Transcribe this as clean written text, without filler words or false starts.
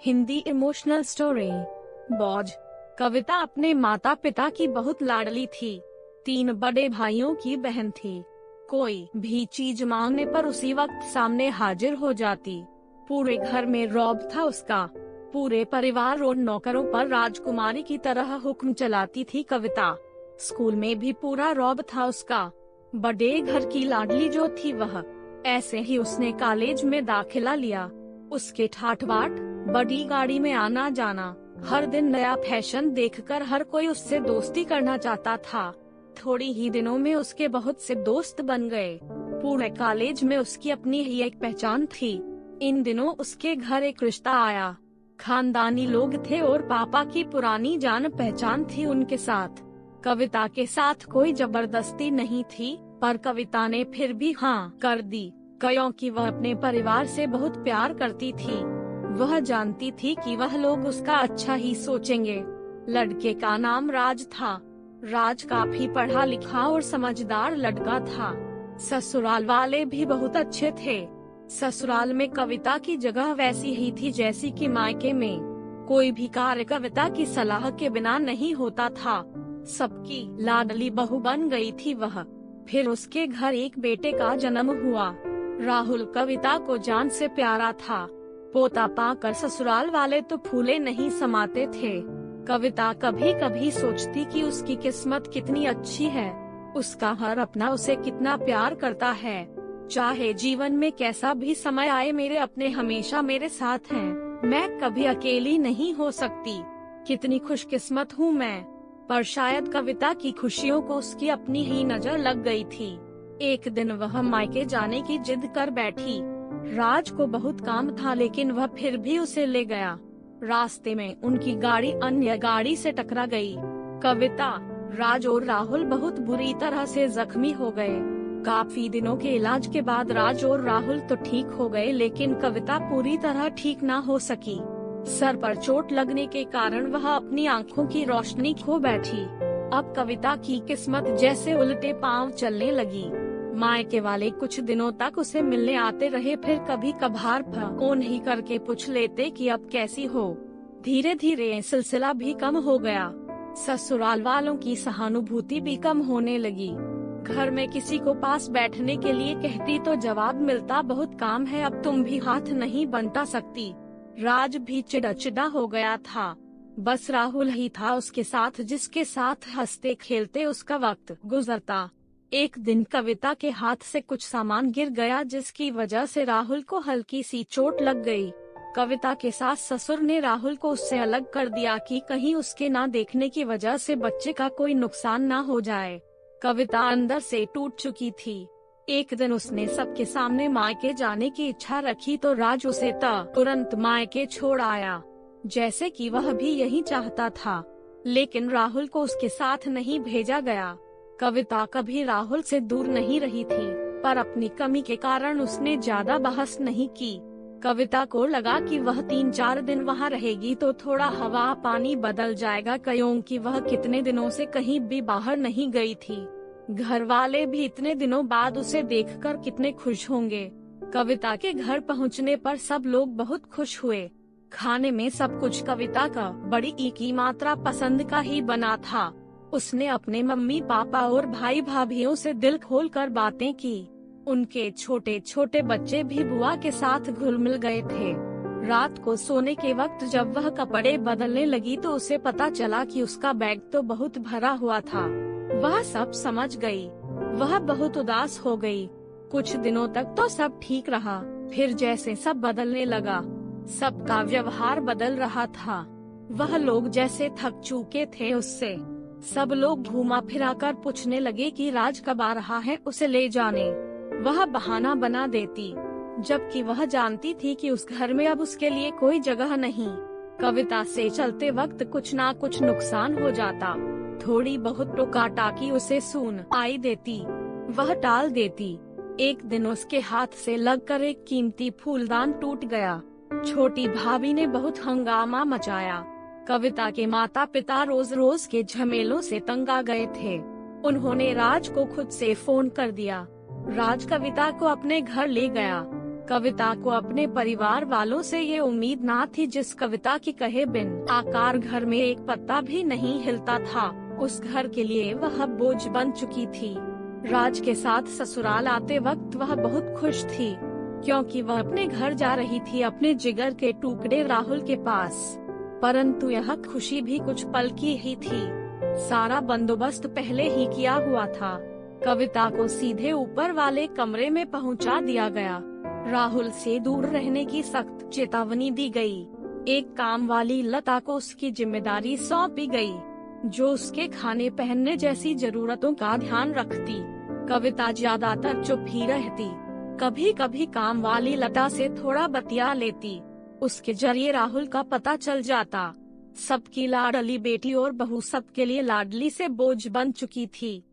Hindi emotional story. बौझ। कविता अपने माता पिता की बहुत लाडली थी। 3 बड़े भाइयों की बहन थी। कोई भी चीज मांगने पर उसी वक्त सामने हाजिर हो जाती। पूरे घर में रौब था उसका। पूरे परिवार और नौकरों पर राजकुमारी की तरह हुक्म चलाती थी कविता। स्कूल में भी पूरा रौब था उसका। बड़े घर की लाडली जो थी वह। ऐसे ही उसने कॉलेज में दाखिला लिया। उसके ठाठ बाट, बड़ी गाड़ी में आना जाना, हर दिन नया फैशन देखकर हर कोई उससे दोस्ती करना चाहता था। थोड़ी ही दिनों में उसके बहुत से दोस्त बन गए। पूरे कॉलेज में उसकी अपनी ही एक पहचान थी। इन दिनों उसके घर एक रिश्ता आया। खानदानी लोग थे और पापा की पुरानी जान पहचान थी उनके साथ। कविता के साथ कोई जबरदस्ती नहीं थी, पर कविता ने फिर भी हाँ कर दी, क्योंकि वह अपने परिवार से बहुत प्यार करती थी। वह जानती थी कि वह लोग उसका अच्छा ही सोचेंगे। लड़के का नाम राज था। राज काफी पढ़ा लिखा और समझदार लड़का था। ससुराल वाले भी बहुत अच्छे थे। ससुराल में कविता की जगह वैसी ही थी जैसी कि मायके में। कोई भी कार्य कविता की सलाह के बिना नहीं होता था। सबकी लाडली बहू बन गई थी वह। फिर उसके घर एक बेटे का जन्म हुआ। राहुल कविता को जान से प्यारा था। पोता पाकर ससुराल वाले तो फूले नहीं समाते थे। कविता कभी कभी सोचती कि उसकी किस्मत कितनी अच्छी है। उसका हर अपना उसे कितना प्यार करता है। चाहे जीवन में कैसा भी समय आए, मेरे अपने हमेशा मेरे साथ हैं। मैं कभी अकेली नहीं हो सकती। कितनी खुशकिस्मत हूँ मैं। पर शायद कविता की खुशियों को उसकी अपनी ही नजर लग गई थी। एक दिन वह मायके जाने की जिद कर बैठी। राज को बहुत काम था, लेकिन वह फिर भी उसे ले गया। रास्ते में उनकी गाड़ी अन्य गाड़ी से टकरा गई। कविता, राज और राहुल बहुत बुरी तरह से जख्मी हो गए। काफी दिनों के इलाज के बाद राज और राहुल तो ठीक हो गए, लेकिन कविता पूरी तरह ठीक ना हो सकी। सर पर चोट लगने के कारण वह अपनी आंखों की रोशनी खो बैठी। अब कविता की किस्मत जैसे उल्टे पांव चलने लगी। मायके वाले कुछ दिनों तक उसे मिलने आते रहे, फिर कभी कभार फोन ही करके पूछ लेते कि अब कैसी हो। धीरे धीरे ये सिलसिला भी कम हो गया। ससुराल वालों की सहानुभूति भी कम होने लगी। घर में किसी को पास बैठने के लिए कहती तो जवाब मिलता, बहुत काम है, अब तुम भी हाथ नहीं बंटा सकती। राज भी चिड़ा हो गया था। बस राहुल ही था उसके साथ, जिसके साथ हंसते खेलते उसका वक्त गुजरता। एक दिन कविता के हाथ से कुछ सामान गिर गया, जिसकी वजह से राहुल को हल्की सी चोट लग गई। कविता के सास ससुर ने राहुल को उससे अलग कर दिया कि कहीं उसके ना देखने की वजह से बच्चे का कोई नुकसान ना हो जाए। कविता अंदर से टूट चुकी थी। एक दिन उसने सबके सामने मायके जाने की इच्छा रखी तो राज उसे तुरंत मायके छोड़ आया, जैसे कि वह भी यही चाहता था। लेकिन राहुल को उसके साथ नहीं भेजा गया। कविता कभी राहुल से दूर नहीं रही थी, पर अपनी कमी के कारण उसने ज्यादा बहस नहीं की। कविता को लगा कि वह 3-4 दिन वहाँ रहेगी तो थोड़ा हवा पानी बदल जाएगा, क्योंकि वह कितने दिनों से कहीं भी बाहर नहीं गई थी। घर वाले भी इतने दिनों बाद उसे देखकर कितने खुश होंगे। कविता के घर पहुँचने पर सब लोग बहुत खुश हुए। खाने में सब कुछ कविता का बड़ी की मात्रा पसंद का ही बना था। उसने अपने मम्मी पापा और भाई भाभीओं से दिल खोलकर बातें की। उनके छोटे छोटे बच्चे भी बुआ के साथ घुल मिल गए थे। रात को सोने के वक्त जब वह कपड़े बदलने लगी तो उसे पता चला कि उसका बैग तो बहुत भरा हुआ था। वह सब समझ गई। वह बहुत उदास हो गई। कुछ दिनों तक तो सब ठीक रहा, फिर जैसे सब बदलने लगा, सबका व्यवहार बदल रहा था। वह लोग जैसे थक चुके थे उससे। सब लोग घुमा फिरा कर पूछने लगे कि राज कब आ रहा है उसे ले जाने। वह बहाना बना देती, जबकि वह जानती थी कि उस घर में अब उसके लिए कोई जगह नहीं। कविता से चलते वक्त कुछ ना कुछ नुकसान हो जाता। थोड़ी बहुत टोका-टाकी उसे सुन आई देती, वह टाल देती। एक दिन उसके हाथ से लगकर एक कीमती फूलदान टूट गया। छोटी भाभी ने बहुत हंगामा मचाया। कविता के माता पिता रोज रोज के झमेलों से तंग आ गए थे। उन्होंने राज को खुद से फोन कर दिया। राज कविता को अपने घर ले गया। कविता को अपने परिवार वालों से ये उम्मीद ना थी। जिस कविता की कहे बिन आकार घर में एक पत्ता भी नहीं हिलता था, उस घर के लिए वह बोझ बन चुकी थी। राज के साथ ससुराल आते वक्त वह बहुत खुश थी, क्योंकि वह अपने घर जा रही थी, अपने जिगर के टुकड़े राहुल के पास। परंतु यह खुशी भी कुछ पल की ही थी। सारा बंदोबस्त पहले ही किया हुआ था। कविता को सीधे ऊपर वाले कमरे में पहुंचा दिया गया। राहुल से दूर रहने की सख्त चेतावनी दी गई। एक काम वाली लता को उसकी जिम्मेदारी सौंपी गई, जो उसके खाने पहनने जैसी जरूरतों का ध्यान रखती। कविता ज्यादातर चुप ही रहती। कभी कभी काम वाली लता से थोड़ा बतिया लेती। उसके जरिए राहुल का पता चल जाता। सबकी लाडली बेटी और बहू सबके लिए लाडली से बोझ बन चुकी थी।